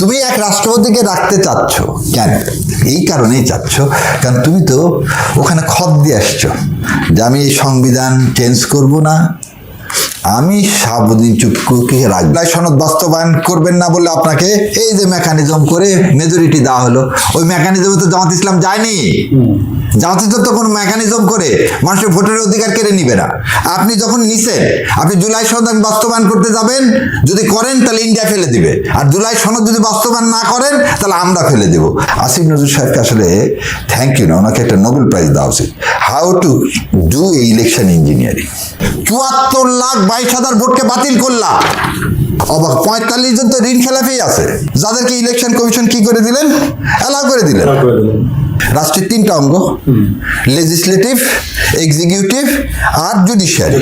তুমি এক রাষ্ট্রপতিকে রাখতে চাচ্ছ কেন? এই কারণেই চাচ্ছ, কারণ তুমি তো ওখানে খত দিয়ে আসছো যে আমি এই সংবিধান চেঞ্জ করব না, আমি সাবুদ্দিন চুপ্পুকে রাখবো। সনদ বাস্তবায়ন করবেন না বলে আপনাকে এই যে মেকানিজম করে মেজরিটি দেওয়া হলো, ওই মেকানিজমে তো জামাত ইসলাম যায়নি। জামাত ইসলাম তো কোনো মেকানিজম করে মানুষের ভোটের অধিকার কেড়ে নিবে না। আপনি যখন নিছেন, আপনি জুলাই সনদ বাস্তবায়ন করতে যাবেন, যদি করেন তাহলে ইন্ডিয়া ফেলে দিবে, আর জুলাই সনদ যদি বাস্তবায়ন না করেন তাহলে আমরা ফেলে দেব। আসিফ নজরুল সাহেবকে আসলে থ্যাংক ইউ না, ওনাকে একটা নোবেল প্রাইজ দেওয়া উচিত। How to do election engineering. 74,22,000 ভোটকে বাতিল করলাম, অবাক 45 জন তো ঋণ খেলাফেই আছে, যাদেরকে ইলেকশন কমিশন কি করে দিলেন? অ্যালাউ করে দিলেন। রাষ্ট্রের 3টা অঙ্গ, লেজিসলেটিভ, এক্সিকিউটিভ আর জুডিশিয়ারি।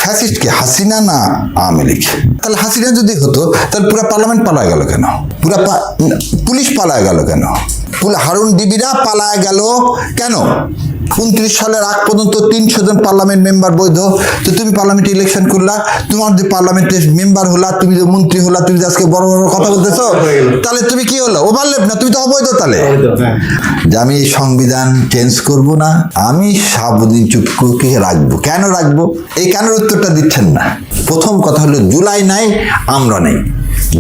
ফ্যাসিস্টকে হাসিনা না আওয়ামী লীগ? তাহলে হাসিনা যদি হতো তাহলে পুরো পার্লামেন্ট পালায় গেল কেন? পুরা পুলিশ পালায় গেল কেন? হারুন ডিবিরা পালায় গেল কেন? 29 সালের আগ পর্যন্ত 300 জন পার্লামেন্ট মেম্বার বৈধ। তো তুমি পার্লামেন্টে ইলেকশন করলা, তোমার যে পার্লামেন্টের মেম্বার হলা, তুমি যে মন্ত্রী হলা, তুমি আজকে বড় বড় কথা বলতেছো, তাহলে তুমি কি হলো? ওভারলেপ না, তুমি তো অবৈধ। তাহলে যে আমি এই সংবিধান চেঞ্জ করব না, আমি সাবুদ্দিন চুপ্পুকে রাখবো। কেন রাখবো? এই কেন উত্তরটা দিচ্ছেন না। প্রথম কথা হলো জুলাই নাই, আমরা নেই।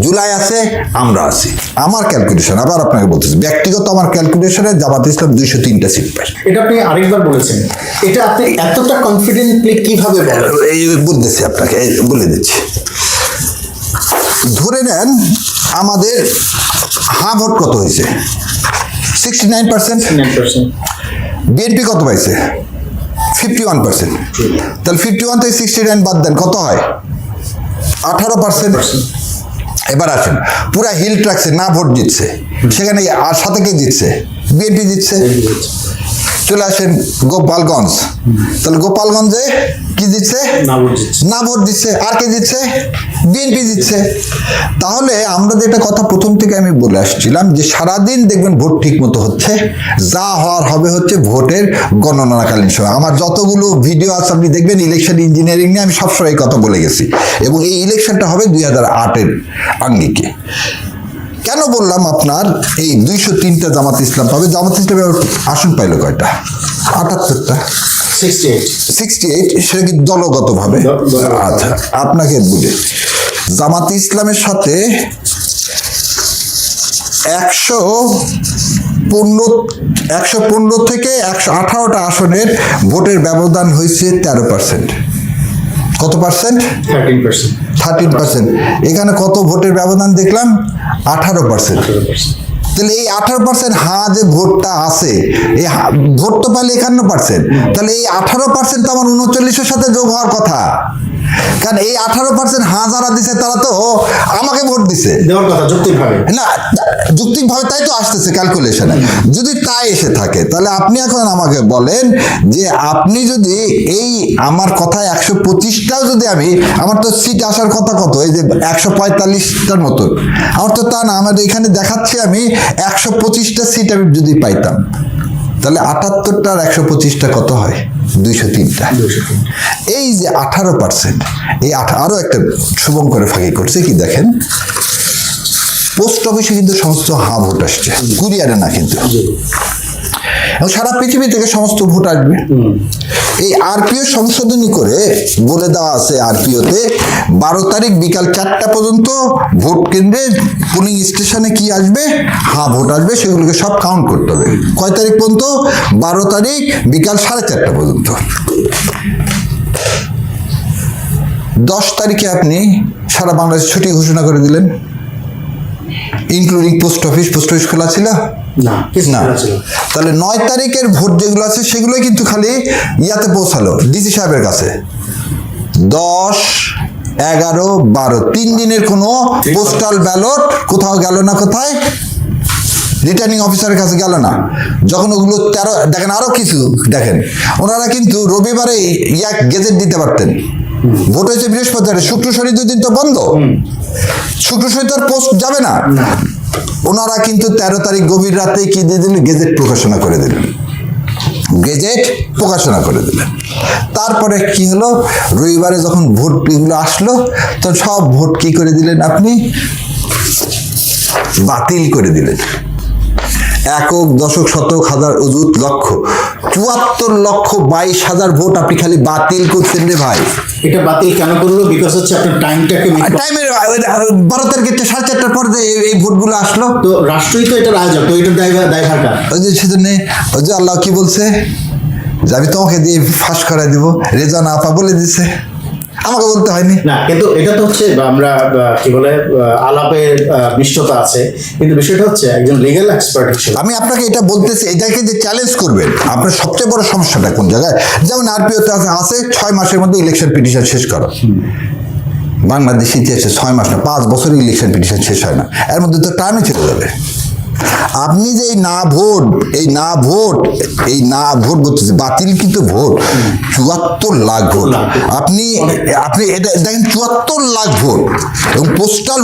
জুলাই আছে, আমরা আছি। আমার ক্যালকুলেশন, আবার আপনাকে বলতেছি, ব্যক্তিগত আমার ক্যালকুলেশনে জামাত ইসলাম 203টা সিট পায়। এটা আপনি আরেকবার বলেছেন, এটা আপনি এতটা কনফিডেন্টলি কিভাবে বলেন? এই বলতেছি আপনাকে, বলে দিচ্ছি। ধরে নেন আমাদের ভোট কত হয়েছে? 69%। বিএনপি কত পাইছে? 51%। তাহলে 51 থেকে 69 বাদ দেন, কত হয়? 18%। এবার আসেন, পুরা হিল ট্রাকসে না ভোট জিতছে, সেখানে আর সাথে কে জিতছে? বিএনপি জিতছে। চলে আসেন গোপালগঞ্জ, তাহলে গোপালগঞ্জে কি জিতছে? না ভোট দিচ্ছে। আর কে জিতছে? বিএনপি জিতছে। তাহলে আমরা যেটা কথা প্রথম থেকে আমি বলে আসছিলাম যে সারাদিন দেখবেন ভোট ঠিক মতো হচ্ছে, যা হওয়ার হবে হচ্ছে ভোটের গণনাকালীন সময়। আমার যতগুলো ভিডিও আছে আপনি দেখবেন ইলেকশন ইঞ্জিনিয়ারিং নিয়ে আমি সবসময় এই কথা বলে গেছি, এবং এই ইলেকশনটা হবে 2008-এর আঙ্গিকে। কেন বললাম আপনার এই 203টা জামাত ইসলাম পাবে? জামাত ইসলাম আসন পাইল কয়টা? 78টা। 68। সেটা কি দলগতভাবে? আচ্ছা, আপনাকে বুঝে জামাত ইসলামের সাথে 115 থেকে 118টা আসনের ভোটের ব্যবধান হয়েছে 13%। কত পার্সেন্ট? 13%। এখানে কত ভোটের ব্যবধান দেখলাম? 18%। তাহলে এই 18% যে ভোটটা আছে, এই ভোট তো পাইলে 51%, তাহলে এই 18% তো আমার 39-এর সাথে যোগ হওয়ার কথা। কারণ এই 18% যারা দিছে তারা তো আমাকে ভোট দিছে না, যুক্তিকভাবে তাই তো আসতেছে ক্যালকুলেশনে। যদি তাই এসে থাকে তাহলে আপনি এখন আমাকে বলেন যে আপনি যদি এই আমার কথায় 125টাও যদি আমার তো সিট আসার কথা কত, এই যে 145টার মতো, আমার তো তা না, আমাদের এখানে দেখাচ্ছে আমি 125টা সিট আমি যদি পাইতাম, তাহলে 78টা আর 125টা কত হয়? 203টা। এই যে 18%, এই আরো একটা শুভঙ্করে ফাঁকি করছে কি দেখেন, পোস্ট অফিসে কিন্তু সমস্ত ভোট আসছে, কুরিয়ারে না কিন্তু, সারা পৃথিবী থেকে সমস্ত ভোট আসবে। এই আরপিও সংশোধনী করে বলে দেওয়া আছে, আরপিওতে 12 তারিখ বিকাল 4টা পর্যন্ত ভোট কেন্দ্রে পোলিং স্টেশনে কি আসবে? ভোট আসবে, সেগুলোকে সব কাউন্ট করতে হবে। কয় তারিখ পর্যন্ত? 12 তারিখ বিকাল 4:30 পর্যন্ত। 10 তারিখে আপনি সারা বাংলাদেশ ছুটি ঘোষণা করে দিলেন, ইনক্লুডিং পোস্ট অফিস খোলা ছিল না। তাহলে 9 তারিখের ভোট যেগুলো আছে সেগুলোই কিন্তু খালি ইয়াতে পৌঁছালো ডিসি সাহেবের কাছে। 10, 11, 12 3 দিনের কোনো পোস্টাল ব্যালট কোথাও গেল না। কোথায়? রিটার্নিং অফিসারের কাছে গেল না। যখন ওগুলো 13 দেখেন, আরো কিছু দেখেন, ওনারা কিন্তু রবিবারে গেজেট দিতে পারতেন। ভোট হয়েছে বৃহস্পতিবার, শুক্র শনি 2 দিন তো বন্ধ, শুক্র শনি তো আর পোস্ট যাবে না। ওনারা কিন্তু 13 তারিখ গভীর রাতে কি দিয়ে দিলেন? গেজেট প্রকাশনা করে দিলেন। তারপরে কি হলো? রবিবারে যখন ভোটগুলো আসলো তখন সব ভোট কি করে দিলেন আপনি? বাতিল করে দিলেন। একক, দশক, শতক, হাজার, অযুত, লক্ষ, 74,22,000 ভোট আপনি খালি বাতিল করছেন রে ভাই। এটা বাতিল কেন করলো? বিকজ হচ্ছে আপনার টাইমটাকে টাইমের 12 তারিখে 4:30টার পর যে এই ভোটগুলো আসলো, তো রাষ্ট্রই তো এটার আয়োজক, তো এটার দায়ভার কার? ওই যে সেজন্য ওই যে আল্লাহ কি বলছে যে আমি তোমাকে দিয়ে ফাঁস করাই দিব, রেজা না আপা বলে দিছে, আমাকে বলতে হয়নি। না, কিন্তু এটা তো হচ্ছে আমরা কি বলে আলাপের নিষ্ঠতা আছে, কিন্তু বিষয়টা হচ্ছে একজন লিগ্যাল এক্সপার্ট হিসেবে আমি আপনাকে এটা বলতেছি, এটাকে যে চ্যালেঞ্জ করবেন, আপনার সবচেয়ে বড় সমস্যাটা কোন জায়গায়? যেমন আরপিওতে আছে 6 মাসের মধ্যে ইলেকশন পিটিশন শেষ করো। বাংলাদেশ ইতিহাসে 6 মাস না 5 বছরে ইলেকশন পিটিশন শেষ হয় না, এর মধ্যে তো টার্মে চলে যাবে। আপনি যে এই না ভোট বলতেছে, বাতিল কিন্তু ভোট 74 লাখ ভোট। আপনি এটা দেখেন 74 লাখ ভোট এবং পোস্টাল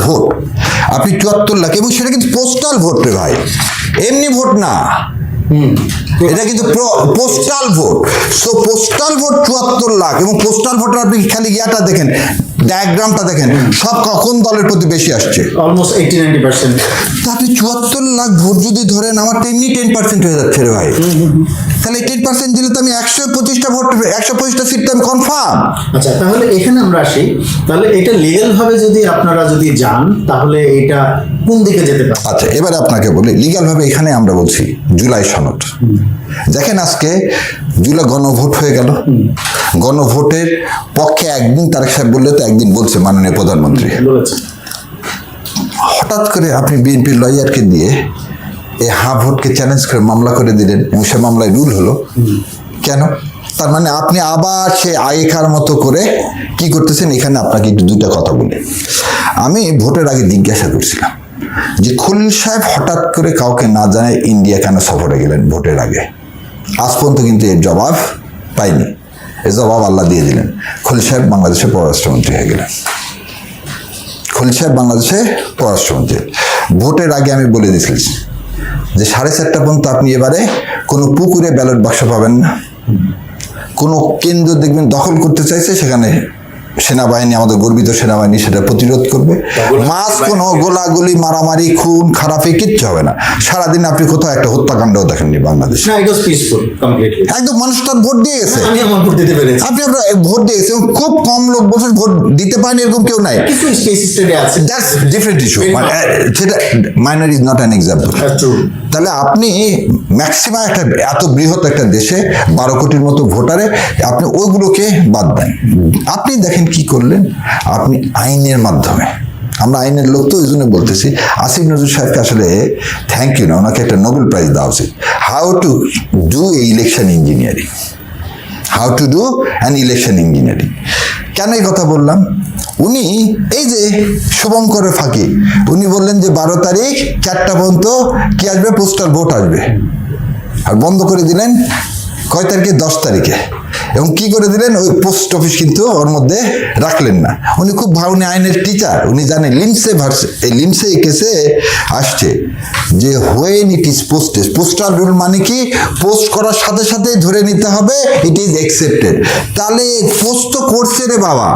ভোট আপনি 74 লাখ, এবং সেটা কিন্তু পোস্টাল ভোট রে ভাই, এমনি ভোট না, এটা কিন্তু postal vote. So postal vote 74 lakh, এবং পোস্টাল ভোটের আপনি খালি ইয়াটা দেখেন, ডায়াগ্রামটা দেখেন, সব কোন দলের প্রতি বেশি আসছে, অলমোস্ট 80-90%। তা আপনি 74 লাখ ভোট যদি ধরেন, আমার তো এমনি 10% হয়ে যাচ্ছে রে ভাই। তাহলে 10% দিলে তো আমি 125টা ভোট, 125টা সিট তো আমি কনফার্ম। আচ্ছা, তাহলে এখানে আমরা আসি, তাহলে এটা লিগ্যাল ভাবে যদি আপনারা যদি যান, তাহলে এটা কোন দিকে যেতে পারে? আচ্ছা, এবারে আপনাকে বলি লিগ্যাল ভাবে। এখানে আমরা বলছি জুলাই সনদ। দেখেন আজকে জুলাই গণভোট হয়ে গেল, গণভোটের পক্ষে একদিন তারেক সাহেব বললে তো একদিন বলছে মাননীয় প্রধানমন্ত্রী, বলেছে। হঠাৎ করে আপনি বিএনপির লয়ারকে দিয়ে এই ভোটকে চ্যালেঞ্জ করে মামলা করে দিলেন, এবং সে মামলায় রুল হলো। কেন? তার মানে আপনি আবার সে আগেকার মতো করে কি করতেছেন? এখানে আপনাকে একটু দুইটা কথা বলি। আমি ভোটের আগে জিজ্ঞাসা করছিলাম যে খলিল সাহেব হঠাৎ করে কাউকে না জানায় ইন্ডিয়া কেন সফরে গেলেন ভোটের আগে? আজ পর্যন্ত কিন্তু এর জবাব পাইনি। এর জবাব আল্লাহ দিয়ে দিলেন, খলিল সাহেব বাংলাদেশের পররাষ্ট্রমন্ত্রী হয়ে গেলেন। খলিল সাহেব বাংলাদেশে পররাষ্ট্রমন্ত্রী। ভোটের আগে আমি বলে দিয়েছি যে 4:30 পর্যন্ত আপনি এবারে কোনো পুকুরে ব্যালট বাক্স পাবেন না, কোনো কেন্দ্র দেখবেন দখল করতে চাইছে, সেখানে সেনাবাহিনী, আমাদের গর্বিত সেনাবাহিনী সেটা প্রতিরোধ করবে। মাস কোনো গোলাগুলি, মারামারি, খুন খারাপি কিচ্ছু হবে না। সারাদিন আপনি কোথাও একটা হত্যাকাণ্ডও দেখেননি বাংলাদেশ। না, ইট ওয়াজ পিসফুল কমপ্লিটলি। একদম মানুষ তার ভোট দিয়ে গেছে। আমি আমার ভোট দিতে পেরেছি। আপনি আপনার ভোট দিয়ে গেছে, খুব কম লোক বলছেন ভোট দিতে পারেনি, এরকম কেউ নাই। কিছু স্পেস স্টেডি আছে, দ্যাটস ডিফারেন্ট ইস্যু। সেটা minor is not an example. তাহলে আপনি ম্যাক্সিমাম একটা এত বৃহৎ একটা দেশে 12 কোটির মতো ভোটারে আপনি ওইগুলোকে বাদ দেন। আপনি দেখেন কি করলেন, আপনি আইনের মাধ্যমে, আমরা আইনের লোক তো ওই জন্য বলতেছি, আসিফ নজরুল সাহেবকে আসলে থ্যাংক ইউ না, ওনাকে একটা নোবেল প্রাইজ দেওয়া উচিত। How to do election engineering, how to do an election engineering. কেন এই কথা বললাম? উনি এই যে শুভঙ্করের ফাঁকি, উনি বললেন যে 12 তারিখ 4টা পর্যন্ত কি আসবে, পোস্টাল ভোট আসবে, আর বন্ধ করে দিলেন কয় তারিখে? 10 তারিখে। এবং কি করে দিলেন? ওই পোস্ট অফিস কিন্তু ওর মধ্যে রাখলেন না। উনি খুব উনি আইনের টিচার, উনি জানেন লিমসে ভার্সে, এই লিমসে এই কেসে আসছে যে when it is posted, postal rule মানে কি, পোস্ট করার সাথে সাথে ধরে নিতে হবে ইট ইজ অ্যাকসেপ্টেড। তাহলে পোস্ট তো করছে রে বাবা,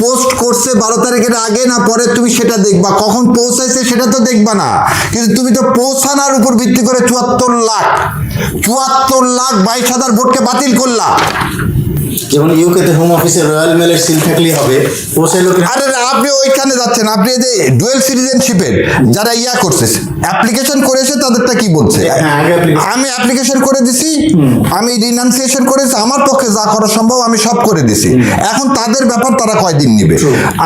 পোস্ট করছে 12 তারিখের আগে না পরে, তুমি সেটা দেখবা, কখন পৌঁছাইছে সেটা তো দেখবা না। কিন্তু তুমি তো পৌঁছানোর উপর ভিত্তি করে 74 লাখ 22,000 ভোটকে বাতিল করলা। যেমন ইউকেতে হোম অফিসে রয়্যাল মেলের সিল থাকলেই হবে, পৌঁছাইলো। আরে আপনি ওইখানে যাচ্ছেন, আপনি যে ডুয়েল সিটিজেনশিপের যারা করছে, অ্যাপ্লিকেশন করেছে, তাদেরটা কি বলছে? আমি অ্যাপ্লিকেশন করে দিছি, আমি রিনাউন্সিয়েশন করেছি, আমার পক্ষে যা করা সম্ভব আমি সব করে দিছি। এখন তাদের ব্যাপার, তারা কয়দিন নিবে।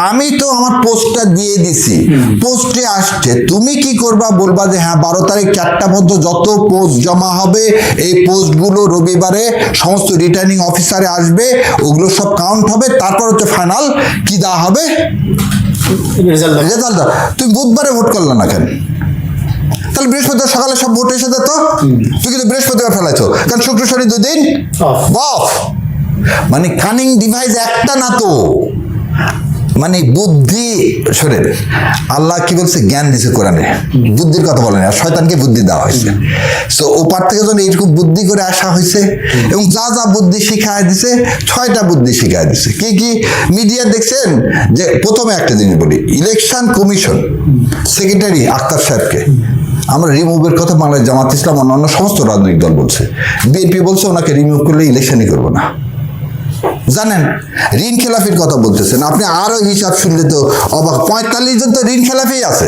আমি তো আমার পোস্টটা দিয়ে দিছি, পোস্টে আসছে, তুমি কি করবা? বলবা যে হ্যাঁ 12 তারিখ 4টা পর্যন্ত যত পোস্ট জমা হবে, এই পোস্টগুলো রবিবারে সমস্ত রিটার্নিং অফিসারে আসবে, ওগুলো সব কাউন্ট হবে, তারপর হচ্ছে ফাইনাল কি দেওয়া হবে, রেজাল্ট। তুমি বুধবারে ভোট করলে না কেন? তাহলে বৃহস্পতিবার সকালে সব ভোট এসে যেত, তুই কিন্তু বৃহস্পতিবার ফেলাইছো, কারণ শুক্র শনি 2 দিন অফ। মানে কানিং ডিভাইস একটা না তো, মানে বুদ্ধি, শোনেন আল্লাহ কি বলছে, জ্ঞান দিছে কোরআনে, বুদ্ধির কথা বলেন, আর শয়তানকে বুদ্ধি দেওয়া হয়েছে। সো ওপার থেকে যখন এইরকম বুদ্ধি করে আসা হয়েছে এবং যা যা বুদ্ধি শিখায় দিছে, 6টা বুদ্ধি শিখায় দিছে। কি কি মিডিয়া দেখছেন? যে প্রথমে একটা জিনিস বলি, ইলেকশন কমিশন সেক্রেটারি আক্তার সাহেবকে আমরা রিমুভের কথা বাংলাদেশ জামাত ইসলাম অন্যান্য সমস্ত রাজনৈতিক দল বলছে, বিএনপি বলছে ওনাকে রিমুভ করলে ইলেকশনই করবো না। জানেন ঋণ খেলাফির কথা বলতেছেন আপনি, আরো হিসাব শুনলে তো অবাক, 45 জন তো ঋণ খেলাফি আছে,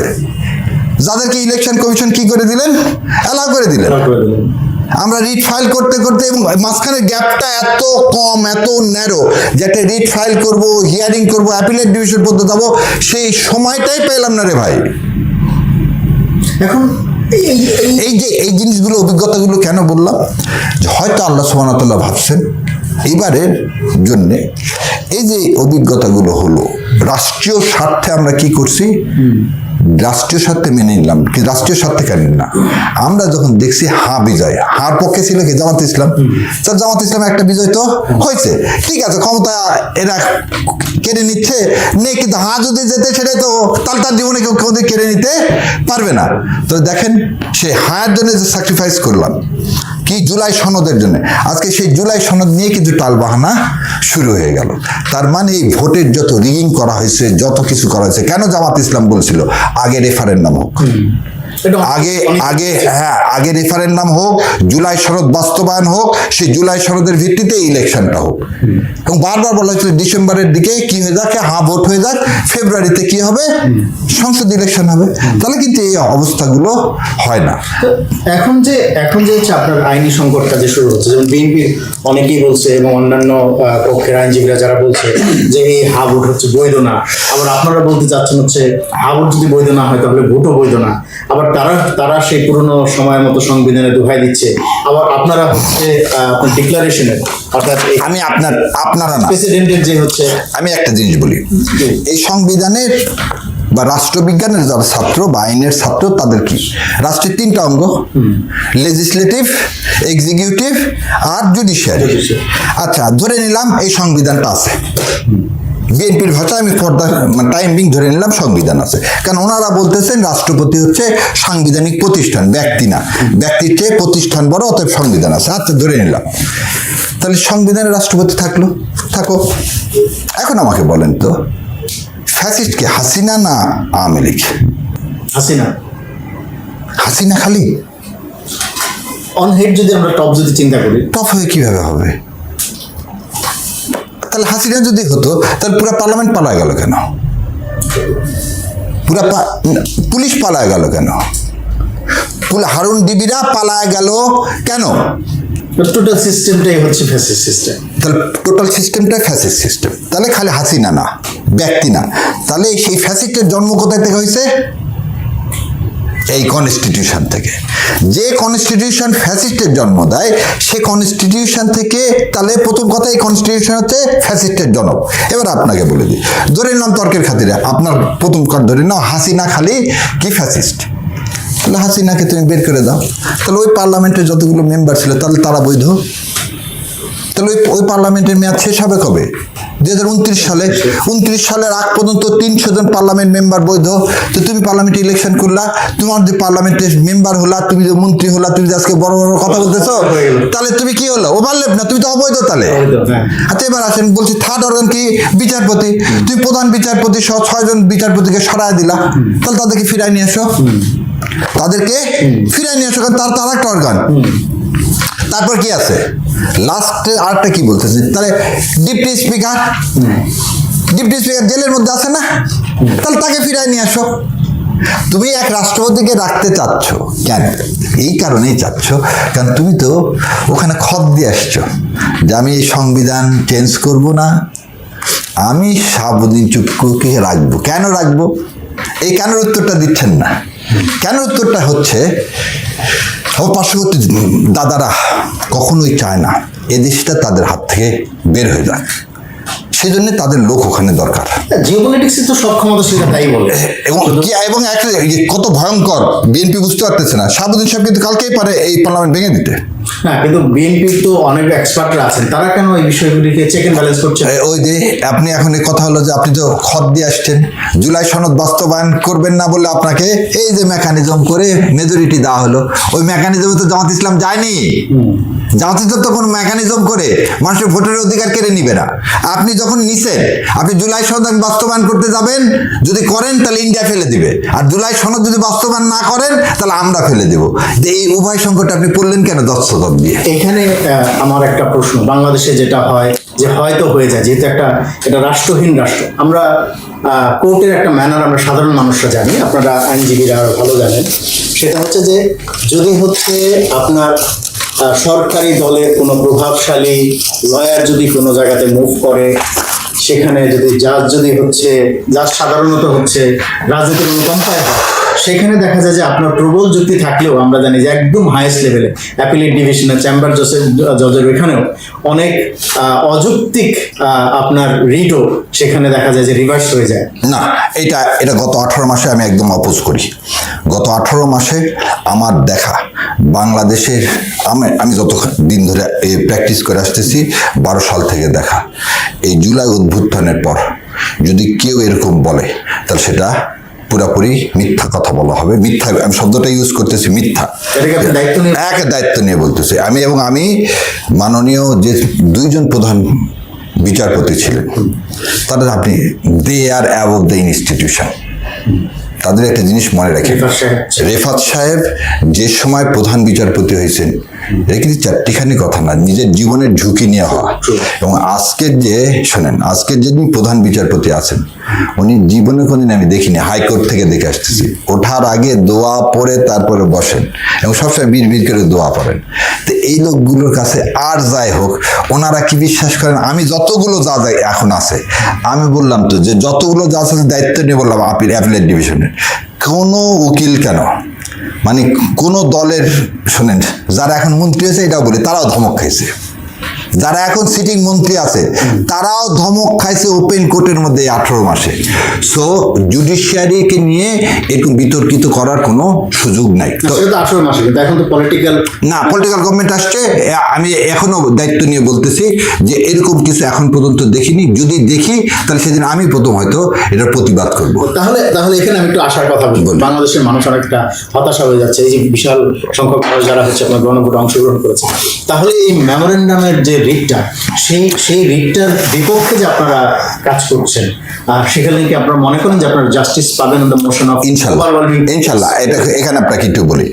যাদেরকে ইলেকশন কমিশন কি করে দিলেন, অ্যালাউ করে দিলেন। আমরা রিট ফাইল করতে করতে এবং মাঝখানে গ্যাপটা এত কম, এত ন্যারো, যেটা রিট ফাইল করব, হিয়ারিং করব, অ্যাপিলেট ডিভিশন পর্যন্ত যাবো, সেই সময়টাই পেলাম না রে ভাই। এখন এই জিনিসগুলো, অভিজ্ঞতাগুলো কেন বললাম, হয়তো আল্লাহ সুবহানাহু ওয়া তাআলা ভাবছেন এইবারের জন্যে এই যে অভিজ্ঞতাগুলো হলো, রাষ্ট্রীয় স্বার্থে আমরা কি করছি, রাষ্ট্রীয় স্বার্থে মেনে নিলাম, কি রাষ্ট্রীয় স্বার্থে কেন না। আমরা যখন দেখছি বিজয়, হার পক্ষে ছিল কি জামাত ইসলাম, স্যার জামাত ইসলাম একটা বিজয় তো হয়েছে, ঠিক আছে ক্ষমতা এরা কেড়ে নিচ্ছে নেই, কিন্তু যদি যেতে সেটাই তো তার জীবনে কেউ কেড়ে নিতে পারবে না। তো দেখেন সেই হায়ের জন্য যে স্যাক্রিফাইস করলাম কি জুলাই সনদের জন্য, আজকে সেই জুলাই সনদ নিয়ে কিন্তু টালবাহানা শুরু হয়ে গেল। তার মানে এই ভোটের যত রিগিং করা হয়েছে, যত কিছু করা হয়েছে, কেন জামাত ইসলাম বলছিল আগে রেফারেন্ডাম হোক, আগে রেফারেন্ডাম হোক, জুলাই সনদ বাস্তবায়ন হোক, সেই জুলাই সনদের ভিত্তিতে ইলেকশনটা হোক। এবং বারবার বলা হয়েছিল ডিসেম্বরের দিকে কি হয়ে যাক, ভোট হয়ে যাক, ফেব্রুয়ারিতে কি হবে, সংসদ ইলেকশন হবে। তাহলে কিন্তু এই অবস্থাগুলো হয় না। এখন যে হচ্ছে আপনার আইনি সংকটটা যে শুরু হচ্ছে, যেমন বিএনপির অনেকেই বলছে এবং অন্যান্য পক্ষের আইনজীবীরা যারা বলছে যে এই ভোট হচ্ছে বৈধ না, আবার আপনারা বলতে চাচ্ছেন হচ্ছে ভোট যদি বৈধ না হয় তাহলে ভোটও বৈধ না, আবার তারা সেই পুরনো সময়ের মতো সংবিধানে দোহাই দিচ্ছে, আবার আপনারা হচ্ছে আপনার ডিক্লারেশনের, অর্থাৎ আমি আপনারা না, প্রেসিডেন্টের যে হচ্ছে, আমি একটা জিনিস বলি, এই সংবিধানের বা রাষ্ট্রবিজ্ঞানের যারা ছাত্র বা আইনের ছাত্র, তাদের কি রাষ্ট্রের 3টা অঙ্গ, লেজিসলেটিভ, এক্সিকিউটিভ আর জুডিশিয়ারি। আচ্ছা ধরে নিলাম এই সংবিধানটা আছে, বিএনপির ভাষায় আমি ফর দ্য টাইম বিং ধরে নিলাম সংবিধান আছে, কারণ ওনারা বলতেছেন রাষ্ট্রপতি হচ্ছে সাংবিধানিক প্রতিষ্ঠান, ব্যক্তি না, ব্যক্তির চেয়ে প্রতিষ্ঠান বড়, অতএব সংবিধান আছে। আচ্ছা ধরে নিলাম, তাহলে সংবিধানে রাষ্ট্রপতি থাকো। এখন আমাকে বলেন তো, ফ্যাসিস্ট কে, হাসিনা না আওয়ামী লীগ? হাসিনা খালি অন হেড, যদি আমরা টপ যদি চিন্তা করি, টপ হয়ে কিভাবে হবে? তাহলে হাসিনা যদি হতো তাহলে পুরো পার্লামেন্ট পালায় গেল কেন, পুলিশ পালায় গেল কেন, হারুন ডিবিরা পালায় গেল কেন? টোটাল সিস্টেমটাই হচ্ছে ফ্যাসিস্ট সিস্টেম। তাহলে টোটাল সিস্টেমটাই ফ্যাসিস্ট সিস্টেম। তাহলে খালি হাসিনা না, ব্যক্তি না, তাহলে সেই ফ্যাসিস্টের জন্ম কোথায় থেকে হয়েছে? এই কনস্টিটিউশন থেকে। যে কনস্টিটিউশন ফ্যাসিস্টের জন্ম দেয়, সে কনস্টিটিউশন থেকে, তাহলে প্রথম কথা এই কনস্টিটিউশন হচ্ছে ফ্যাসিস্টের জনক। এবার আপনাকে বলে দিই, ধরে নিলাম তর্কের খাতিরে, আপনার প্রথম কার্ড ধরে নাও হাসিনা খালি কি ফ্যাসিস্ট, তাহলে হাসিনাকে তুমি বের করে দাও, তাহলে ওই পার্লামেন্টের যতগুলো মেম্বার ছিল তাহলে তারা বৈধ। তাহলে ওই পার্লামেন্টের মেয়াদ শেষ হবে কবে? 2029 সালে। 29 সালের আগ পর্যন্ত 300 জন পার্লামেন্ট মেম্বার বৈধ। তো তুমি পার্লামেন্টে ইলেকশন করলা, তোমার যে পার্লামেন্টের মেম্বার হলা, তুমি যে মন্ত্রী হলা, তুমি যে আজকে বড় বড় কথা বলতেছো, তাহলে তুমি কি হলো? ওভারল্যাপ না, তুমি তো অবৈধ তাহলে। আচ্ছা এবার আসেন, বলছি থার্ড অর্গান কি? বিচারপতি। তুমি প্রধান বিচারপতি সহ 6 জন বিচারপতিকে সরায় দিলা, তাহলে তাদেরকে ফিরাই নিয়ে আসো, কারণ তার একটা অর্গান। তারপর কি আছে লাস্টে আরেকটা কি বলতেছে, তাহলে ডিপটি স্পিকার জেলের মধ্যে আছে না, তাহলে তাকে ফিরাই নিয়ে আসো। তুমি এক রাষ্ট্রপতিকে রাখতে চাচ্ছ কেন? এই কারণেই চাচ্ছ, কারণ তুমি তো ওখানে খত দিয়ে আসছো যে আমি এই সংবিধান চেঞ্জ করব না, আমি শাহাবুদ্দিন চুপ্পুকে রাখবো। কেন রাখবো? এই কেনর উত্তরটা দিচ্ছেন না। কেন উত্তরটা হচ্ছে, আমার পার্শ্ববর্তী দাদারা কখনোই চায় না এ দেশটা তাদের হাত থেকে বের হয়ে যাক। সেজন্য তাদের লোক ওখানে দরকার। জিওপলিটিক্সে তো সব ক্ষমতাশীলরা তাই বলে। এবং একটা কত ভয়ঙ্কর, বিএনপি বুঝতে পারতেছে না। শাহাবুদ্দিন সাহেব কিন্তু কালকেই পারে এই পার্লামেন্ট ভেঙে দিতে। না, কিন্তু বিএনপির তো অনেক এক্সপার্টরা আছেন, তারা কেন এই বিষয়গুলিকে চেক এন্ড ব্যালেন্স করছে? ওই যে আপনি এখন এই কথা হলো যে আপনি তো খত দিয়ে আসছেন, জুলাই সনদ বাস্তবায়ন করবেন না বলে আপনাকে এই যে মেকানিজম করে মেজরিটি দেওয়া হলো, ওই মেকানিজমে তো জামাত ইসলাম যায়নি। জামাত ইসলাম তো কোনো মেকানিজম করে মানুষের ভোটের অধিকার কেড়ে নিবে না। আপনি যখন নিছেন, আপনি জুলাই সনদ বাস্তবায়ন করতে যাবেন, যদি করেন তাহলে ইন্ডিয়া ফেলে দিবে, আর জুলাই সনদ যদি বাস্তবায়ন না করেন তাহলে আমরা ফেলে দেবো। এই উভয় সংকট আপনি পড়লেন কেন 10 শতক দিয়ে? এখানে আমার একটা প্রশ্ন, বাংলাদেশে যেটা হয় যে হয়তো হয়ে যায়, যেহেতু এটা রাষ্ট্রহীন রাষ্ট্র, আমরা কোর্টের একটা ম্যানার আমরা সাধারণ মানুষরা জানি, আপনারা আইনজীবীরা আরো ভালো জানেন। সেটা হচ্ছে যে যদি হচ্ছে আপনার সরকারি দলের কোনো প্রভাবশালী লয়ার যদি কোনো জায়গাতে মুভ করে, সেখানে যদি জাজ সাধারণত হচ্ছে রাজনীতির অনুকম্পায় হয়, সেখানে দেখা যায় যে আপনার প্রবল যুক্তি থাকলেও আমরা জানি যে একদম হাইয়েস্ট লেভেলে অ্যাপিলেট ডিভিশনের চেম্বার জজের এখানেও অনেক অযৌক্তিক আপনার রিটও সেখানে দেখা যায় যে রিভার্স হয়ে যায়। না, এটা গত 18 মাসে আমি একদম অপোজ করি। গত 18 মাসে আমার দেখা বাংলাদেশের, আমি যত দিন ধরে প্র্যাকটিস করে আসতেছি, 12 সাল থেকে দেখা, এই জুলাই অভ্যুত্থানের পর যদি কেউ এরকম বলে তাহলে সেটা পুরাপুরি মিথ্যা কথা বলা হবে। মিথ্যা, আমি শব্দটা ইউজ করতেছি, মিথ্যা। দায়িত্ব নিয়ে বলতেছি আমি। এবং আমি মাননীয় যে 2জন প্রধান বিচারপতি ছিলেন, তাদের আপনি দে আর অ্যাবভ দ্য ইনস্টিটিউশন। তাদের একটা জিনিস মনে রাখেন, রেফাত সাহেব যে সময় প্রধান বিচারপতি হয়েছেন, এটা কিন্তু চারটিখানি কথা না, নিজের জীবনের ঝুঁকি নিয়ে হওয়া। এবং আজকের যে শোনেন, আজকের যিনি প্রধান বিচারপতি আছেন, উনি জীবনে কোনদিন আমি দেখিনি, হাইকোর্ট থেকে দেখে আসতেছি, ওঠার আগে দোয়া পড়ে তারপরে বসেন এবং সবসময় বীর করে দোয়া পড়েন। তো এই লোকগুলোর কাছে আর যাই হোক, ওনারা কি বিশ্বাস করেন, আমি যতগুলো যা যাই এখন আছে, আমি বললাম তো যে যতগুলো যা আছে দায়িত্ব নিয়ে বললাম অ্যাপিলেট ডিভিশনের, কোনো উকিল কেন, মানে কোনো দলের, শোনেন, যারা এখন মন্ত্রী হয়েছে এটাও বলি, তারাও ধমক খাইছে। যারা এখন সিটিং মন্ত্রী আছে তারাও ধমক খাইছে ওপেন কোর্টের মধ্যে 18 মাসে। সো জুডিশিয়ারিকে নিয়ে এরকম বিতর্কিত করার কোনো সুযোগ নাই। এখন তো পলিটিক্যাল গভর্নমেন্ট আসছে। আমি এখনো দায়িত্ব নিয়ে বলতেছি যে এরকম কিছু এখন পর্যন্ত দেখিনি, যদি দেখি তাহলে সেদিন আমি প্রথম হয়তো এটার প্রতিবাদ করব। তাহলে এখানে আমি একটু আশার কথা বলবো, বাংলাদেশের মানুষ অনেকটা হতাশা হয়ে যাচ্ছে, এই যে বিশাল সংখ্যক মানুষ যারা হচ্ছে আপনার গণভোটে অংশগ্রহণ করেছে, তাহলে এই মেমোরেন্ডামের যে রিটটা, সেই রিটটার বিপক্ষে যে আপনারা কাজ করছেন, আর সেখানে কি আপনারা মনে করেন যে আপনারা জাস্টিস পাবেন অন দ্য মোশন অফ? ইনশাল্লাহ। এটা এখানে আপনাকে একটু বলি,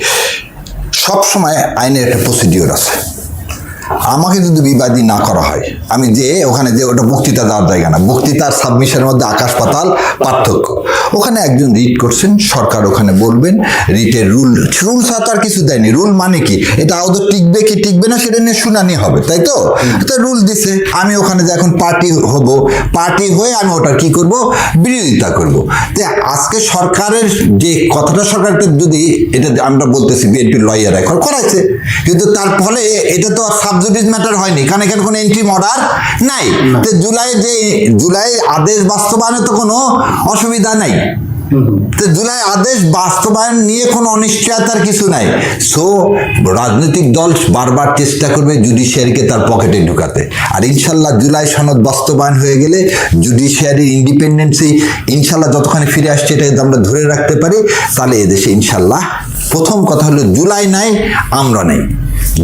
সবসময় আইনের একটা প্রসিডিওর আছে। আমাকে যদি বিবাদী না করা হয়, আমি যে ওখানে যে ওটা বক্তৃতা দেওয়ার জায়গা না, বক্তৃতার সাবমিশনের মধ্যে আকাশ পাতাল পার্থক্য। ওখানে একজন রিট করছেন, সরকার ওখানে বলবেন, রিটের রুল ছাড়া তার কিছু দেয়নি। রুল মানে কি, এটা আদৌ টিকবে কি টিকবে না সেটা নিয়ে শুনানি হবে, তাই তো? তো রুল দিছে, আমি ওখানে যে এখন পার্টি হব, পার্টি হয়ে আমি ওটার কি করব, বিরোধিতা করব। তো আজকে সরকারের যে কথাটা, সরকারকে যদি এটা আমরা বলতেছি বিএনপির লয়ার এখন করাইছে, কিন্তু তার ফলে এটা তো সাবজুডিস ম্যাটার হয়নি, কারণ এখানে কোনো এন্ট্রি অর্ডার নাই। তো জুলাই আদেশ বাস্তবায়নে তো কোনো অসুবিধা নাই। তো জুলাই আদেশ বাস্তবায়ন নিয়ে কোনো অনিশ্চয়তার কিছু নাই। সো রাজনৈতিক দল বারবার চেষ্টা করবে জুডিশিয়ারিকে তার পকেটে ঢুকাতে, আর ইনশাল্লাহ জুলাই সনদ বাস্তবায়ন হয়ে গেলে জুডিশিয়ারির ইন্ডিপেন্ডেন্সি ইনশাল্লাহ যতখানি ফিরে আসছে, এটা যদি আমরা ধরে রাখতে পারি, তাহলে এদেশে ইনশাল্লাহ প্রথম কথা হলো জুলাই নাই, আমরা নেই।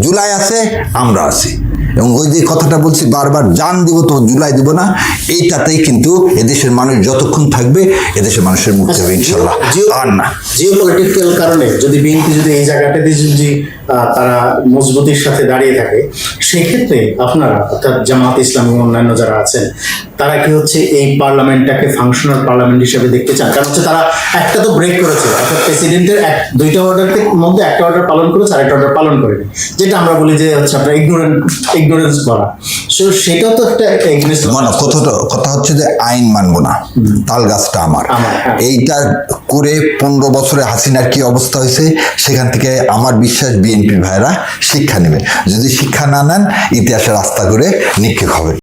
জুলাই আছে, আমরা আছি। এবং ওই যে কথাটা বলছি বারবার, জান দিব তো জুলাই দিব না, এইটাতেই কিন্তু এদেশের মানুষ যতক্ষণ থাকবে এদেশের মানুষের মুক্তি হবে ইনশাল্লাহ। আর না জিওপলিটিক্যাল কারণে যদি বিএনপি যদি এই জায়গাটাতে যদি তারা মজবুতির সাথে দাঁড়িয়ে থাকে, সেক্ষেত্রে আপনারা অর্থাৎ জামাত ইসলাম এবং অন্যান্য যারা আছেন, তারা কি হচ্ছে এই পার্লামেন্টটাকে ফাংশনাল পার্লামেন্ট হিসেবে দেখতে চান? কারণ হচ্ছে তারা একটা তো ব্রেক করেছে, অর্থাৎ প্রেসিডেন্টের 2টা অর্ডারের মধ্যে একটা অর্ডার পালন করেছে, আরেকটা অর্ডার পালন করেনি, যেটা আমরা বলি যে হচ্ছে আপনার ইগনোরেন্স করা। সেটাও তো একটা এগেইনস্ট। কথা হচ্ছে যে আইন মানবো না, তাল গাছটা আমার। এইটা করে 15 বছরে হাসিনার কি অবস্থা হয়েছে, সেখান থেকে আমার বিশ্বাস বিএনপি ভাইরা শিক্ষা নেবে। যদি শিক্ষা না নেন, ইতিহাসের রাস্তা করে নিক্ষেপ হবে।